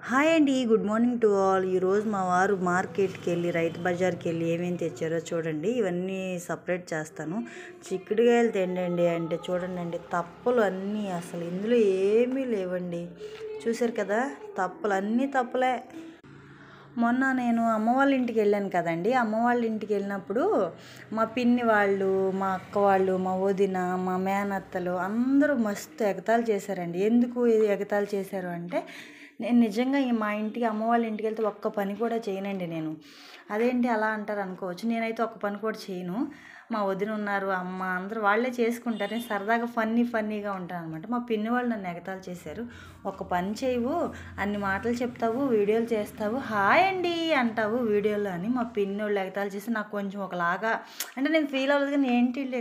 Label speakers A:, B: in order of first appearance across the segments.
A: Hi అండి, good morning to all. ఈరోజు మా వారు మార్కెట్కి వెళ్ళి రైతు బజార్కి వెళ్ళి ఏమేమి తెచ్చారో చూడండి. ఇవన్నీ సపరేట్ చేస్తాను. చిక్కుడుకాయలు తిండండి అంటే చూడండి అండి, తప్పలు అన్నీ అసలు ఇందులో ఏమీ లేవండి. చూసారు కదా, తప్పలు అన్నీ తప్పలే. మొన్న నేను అమ్మ వాళ్ళ ఇంటికి వెళ్ళాను కదండి. అమ్మ వాళ్ళ ఇంటికి వెళ్ళినప్పుడు మా పిన్ని వాళ్ళు, మా అక్క వాళ్ళు, మా వదిన, మా మేనత్తలు అందరూ మస్తు ఎగతాళి చేశారండి. ఎందుకు ఎగతాళి చేశారు అంటే, నేను నిజంగా మా ఇంటికి అమ్మ వాళ్ళ ఇంటికి వెళ్తే ఒక్క పని కూడా చేయనండి నేను. అదేంటి అలా అంటారు అనుకోవచ్చు. నేనైతే ఒక్క పని కూడా చేయను. మా వదిన ఉన్నారు, అమ్మ అందరూ వాళ్ళే చేసుకుంటారు. నేను సరదాగా ఫన్నీగా ఉంటాను అనమాట. మా పిన్ని వాళ్ళు నన్ను ఎగతాళి చేశారు. ఒక పని చేయవు, అన్ని మాటలు చెప్తావు, వీడియోలు చేస్తావు, హాయ్ అండి అంటావు వీడియోలో అని మా పిన్ని వాళ్ళు ఎగతాళి చేసి నాకు కొంచెం ఒకలాగా, అంటే నేను ఫీల్ అవ్వలేదు కానీ ఏంటి వీళ్ళు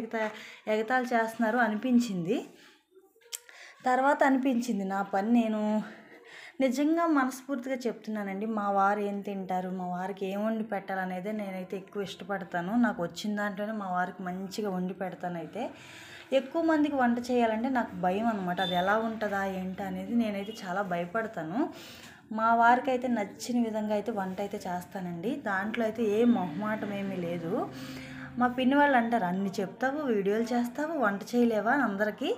A: ఎగతాళి చేస్తున్నారు అనిపించింది. తర్వాత అనిపించింది నా పని నేను నిజంగా మనస్ఫూర్తిగా చెప్తున్నానండి. మా వారు ఏం తింటారు, మా వారికి ఏం వండి పెట్టాలనేదే నేనైతే ఎక్కువ ఇష్టపడతాను. నాకు వచ్చిన దాంట్లోనే మా వారికి మంచిగా వండి పెడతాను. అయితే ఎక్కువ మందికి వంట చేయాలంటే నాకు భయం అనమాట. అది ఎలా ఉంటుందా ఏంటి అనేది నేనైతే చాలా భయపడతాను. మా వారికి అయితే నచ్చిన విధంగా అయితే వంట అయితే చేస్తానండి. దాంట్లో అయితే ఏ మొహమాటం ఏమీ లేదు. మా పిన్ని వాళ్ళు అంటారు, అన్ని చెప్తావు, వీడియోలు చేస్తావు, వంట చేయలేవా అందరికీ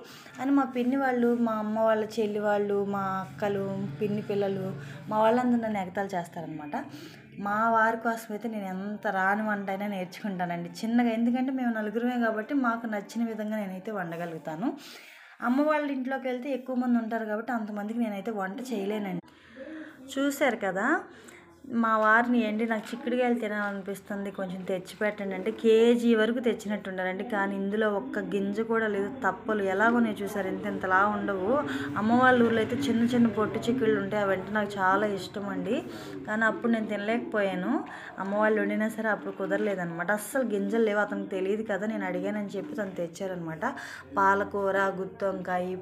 A: అని. మా పిన్ని వాళ్ళు, మా అమ్మ వాళ్ళ చెల్లి వాళ్ళు, మా అక్కలు, పిన్ని పిల్లలు, మా వాళ్ళందరూ నన్ను ఎగతాళి చేస్తారనమాట. మా వారి కోసం అయితే నేను ఎంత రాని వంట అయినా నేర్చుకుంటానండి చిన్నగా. ఎందుకంటే మేము నలుగురమే కాబట్టి మాకు నచ్చిన విధంగా నేనైతే వండగలుగుతాను. అమ్మ వాళ్ళ ఇంట్లోకి వెళ్తే ఎక్కువ మంది ఉంటారు కాబట్టి అంతమందికి నేనైతే వంట చేయలేనండి. చూశారు కదా, మా వారిని ఏంటి నాకు చిక్కుడుకాయలు తినాలనిపిస్తుంది, కొంచెం తెచ్చి పెట్టండి అంటే కేజీ వరకు తెచ్చినట్టుండారండి. కానీ ఇందులో ఒక్క గింజ కూడా లేదు. తప్పలు ఎలాగోనే చూసారు, ఇంతలా ఉండవు. అమ్మ వాళ్ళ ఊర్లో అయితే చిన్న చిన్న పొట్టు చిక్కుళ్ళు ఉంటాయి, అవంటే నాకు చాలా ఇష్టం అండి. కానీ అప్పుడు నేను తినలేకపోయాను. అమ్మ వాళ్ళు వండినా సరే అప్పుడు కుదరలేదనమాట. అస్సలు గింజలు లేవు. అతనికి తెలియదు కదా, నేను అడిగానని చెప్పి తను తెచ్చారనమాట. పాలకూర, గుత్తి వంకాయ,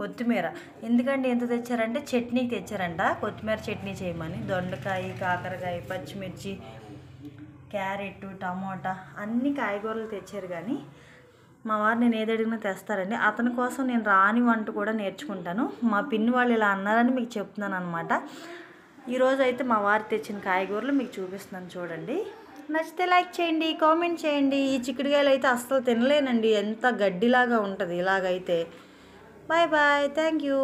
A: కొత్తిమీర. ఎందుకంటే ఎంత తెచ్చారంటే చట్నీకి తెచ్చారంట, కొత్తిమీర చట్నీ చేయమని. దొండకాయ, కాకరకాయ, పచ్చిమిర్చి, క్యారెట్, టమోటా అన్ని కాయగూరలు తెచ్చారు. కానీ మా వారు నేను ఏది అడిగినా తెస్తారండి. అతని కోసం నేను రాని వంట కూడా నేర్చుకుంటాను. మా పిన్ని వాళ్ళు ఇలా అన్నారని మీకు చెప్తున్నాను అనమాట. ఈరోజు అయితే మా వారు తెచ్చిన కాయగూరలు మీకు చూపిస్తున్నాను చూడండి. నచ్చితే లైక్ చేయండి, కామెంట్ చేయండి. ఈ చిక్కుడుకాయలు అయితే అస్సలు తినలేనండి, ఎంత గడ్డిలాగా ఉంటుంది ఇలాగైతే. Bye bye, thank you.